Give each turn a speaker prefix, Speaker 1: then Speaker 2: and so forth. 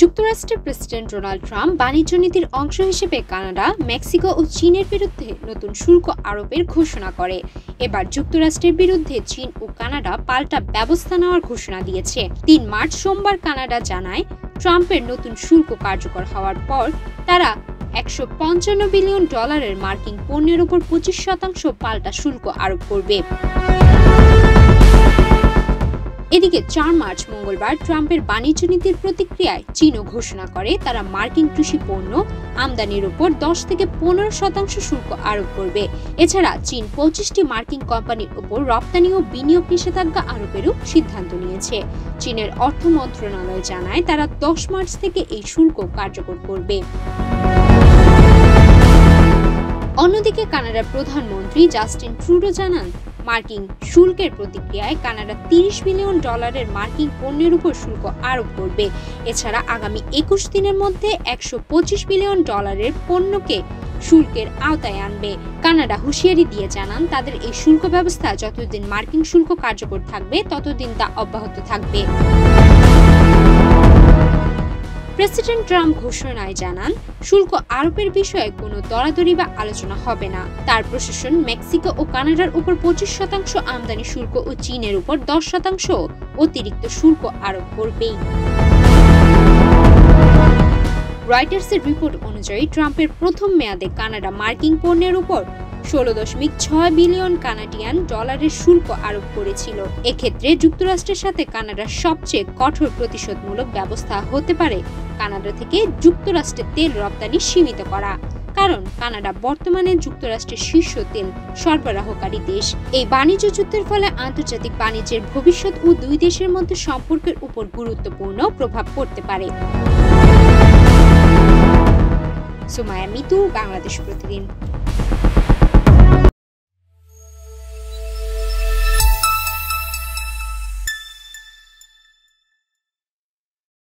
Speaker 1: যুক্তরাষ্ট্রের president Donald Trump বাণিজ্য নীতির অংশ হিসেবে কানাডা, মেক্সিকো ও চীনের বিরুদ্ধে নতুন শুল্ক আরোপের ঘোষণা করে। এবার যুক্তরাষ্ট্রের বিরুদ্ধে চীন ও কানাডা পাল্টা ব্যবস্থা নেওয়ার ঘোষণা দিয়েছে। ৩ মার্চ সোমবার কানাডা জানায়, ট্রাম্পের নতুন শুল্ক কার্যকর হওয়ার পর তারা $155 বিলিয়ন মার্কিন পণ্যের উপর 25% পাল্টা শুল্ক আরোপ করবে। এদিকে ৪ মার্চ মঙ্গলবার ট্রাম্পের বাণিজ্য নীতির প্রতিক্রিয়ায় চীনও ঘোষণা করে তারা মার্কিন কৃষি পণ্য আমদানির উপর 10 থেকে 15% শুল্ক আরোপ করবে। এছাড়া চীন 25টি মার্কিন কোম্পানির উপর রপ্তানি ও বিনিয়োগ নিষেধাজ্ঞা আরোপেরও সিদ্ধান্ত নিয়েছে। চীনের অর্থ মন্ত্রণালয় জানায় তারা 10 মার্চ থেকে এই শুল্ক কার্যকর করবে। অন্যদিকে কানাডার প্রধানমন্ত্রী জাস্টিন ট্রুডো জানান, মার্কিন শুল্কের প্রতিক্রিয়ায় কানাডা $30 বিলিয়ন মার্কিন পণ্যের উপর শুল্ক আরোপ করবে। এছাড়া আগামী 21 দিনের মধ্যে $125 বিলিয়ন পণ্যকে শুল্কের আওতায় আনবে। কানাডা হুঁশিয়ারি দিয়ে জানান, তাদের এই শুল্ক ব্যবস্থা যতদিন মার্কিন শুল্ক কার্যকর থাকবে ততদিন তা অব্যাহত থাকবে। প্রেসিডেন্ট ট্রাম্প ঘোষণায় জানান, শুল্ক আরোপের বিষয়ে কোনো দরাদরি বা আলোচনা হবে না। তার প্রশাসন মেক্সিকো ও কানাডার উপর 25% আমদানি শুল্ক ও চীনের উপর 10% অতিরিক্ত শুল্ক আরোপ করবেই। রয়টার্সের রিপোর্ট অনুযায়ী ট্রাম্পের প্রথম মেয়াদে কানাডা মার্কিন পণ্যের উপর $16.6 বিলিয়ন কানাডিয়ান শুল্ক আরোপ করেছিল। এক্ষেত্রে যুক্তরাষ্ট্রের সাথে কানাডার সবচেয়ে কঠোর প্রতিশোধমূলক ব্যবস্থা হতে পারে কানাডা থেকে যুক্তরাষ্ট্রে তেল রপ্তানি সীমিত করা, কারণ কানাডা বর্তমানে যুক্তরাষ্ট্রের শীর্ষ তেল সরবরাহকারী দেশ। এই বাণিজ্য যুদ্ধের ফলে আন্তর্জাতিক বাণিজ্যের ভবিষ্যৎ ও দুই দেশের মধ্যে সম্পর্কের উপর গুরুত্বপূর্ণ প্রভাব পড়তে পারে। সুমাইয়া মিতু, বাংলাদেশ প্রতিদিন।